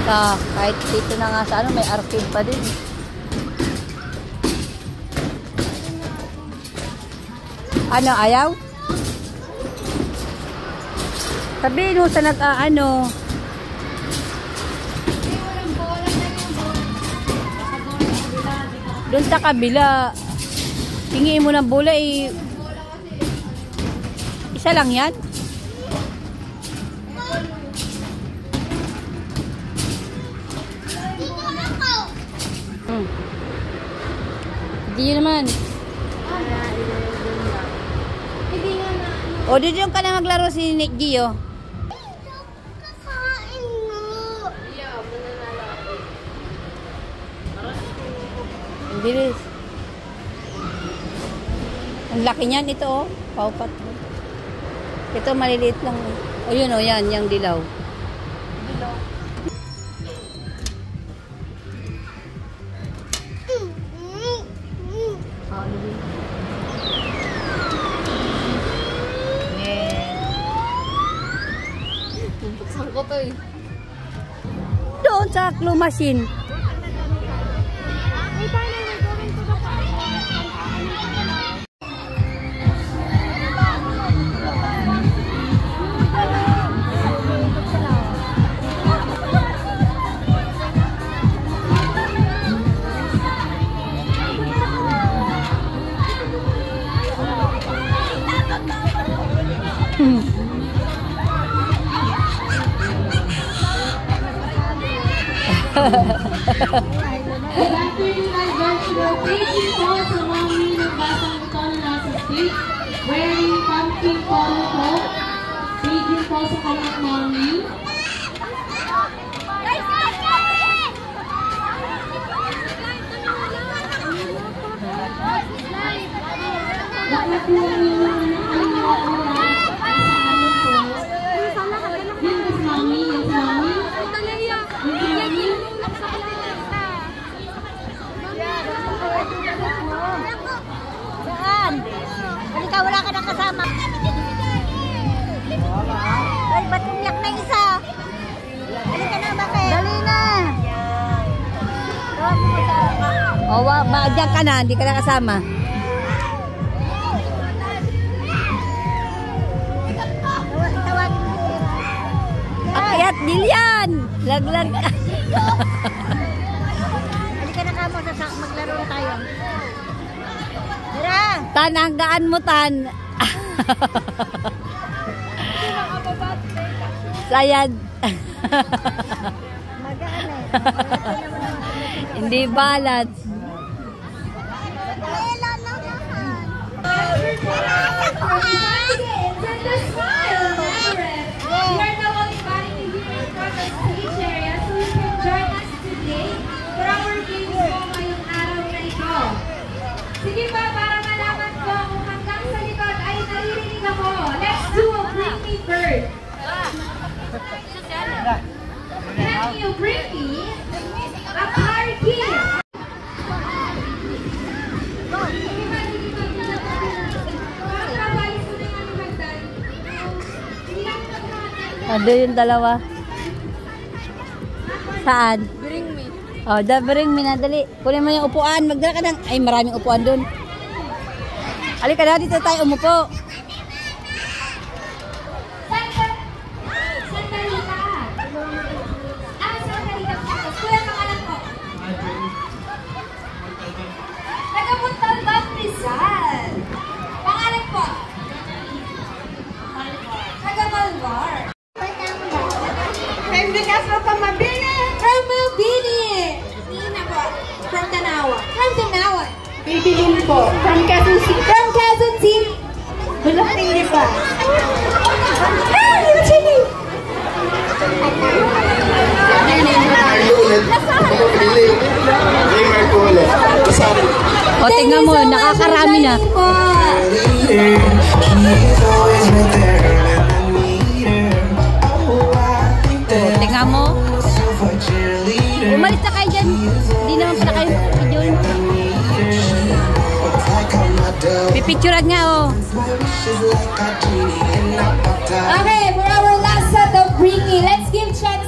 Kahit dito na nga sa ano, may arcade pa din. Ano, ayaw? Sabihin mo sa nag-ano. Doon sa kabila. Hingiin mo ng bola eh. Isa lang yan? Hindi yun naman. O, dito ka na maglaro si Nick Gio. Bilis. Ang laki niyan ito oh. Paupat. Ito maliliit lang. O yun oh, yan. Yung dilaw. Dilaw. Saan ko to eh? Doon sa claw machine. Wearing pumpkin polo coat. Bigyan po sa kanyang mommy. Bakit po yung wala ka nang kasama. Ay, ba't umiyak na isa? Dali ka na, bakit? Dali na. O, dyan ka na. Hindi ka na kasama. Akyat, Dilian. Laglag ka. Dali ka na kamo, maglaro tayo. Tara! Tan, ang gaan mo, Tan. Sayad. Magaan eh. Hindi balad. Sige pa, para malaman ko kung hanggang sa likod ay naririnig ako. Let's do a bring me bird. Can you bring me a car key? Ando yung dalawa. Saan? Bring me. Oh, bring me na, dali. Kunin mo yung upuan. Magdala ka ng... Ay, maraming upuan dun. Halika na, dito tayo umupo. Sandali ka. Sandali ka. Kuya, pangalan ko. Taga-Montalban, Rizal. Pangalan ko. Taga-Malvar. I'm the Castro from Mabini. From Mabini. Tina po. From Tanawa. From Tanawa. Bibilin po. From Quezon City. From Quezon City. Wala hindi pa. Ah, you're cheating. O, tingnan mo, nakakarami na. O, tingnan mo. Umalis na kayo dyan. Hindi naman pala kayo picturean. Pipicturean nga, oh. Okay, for our last set of Bring Me, let's give Chad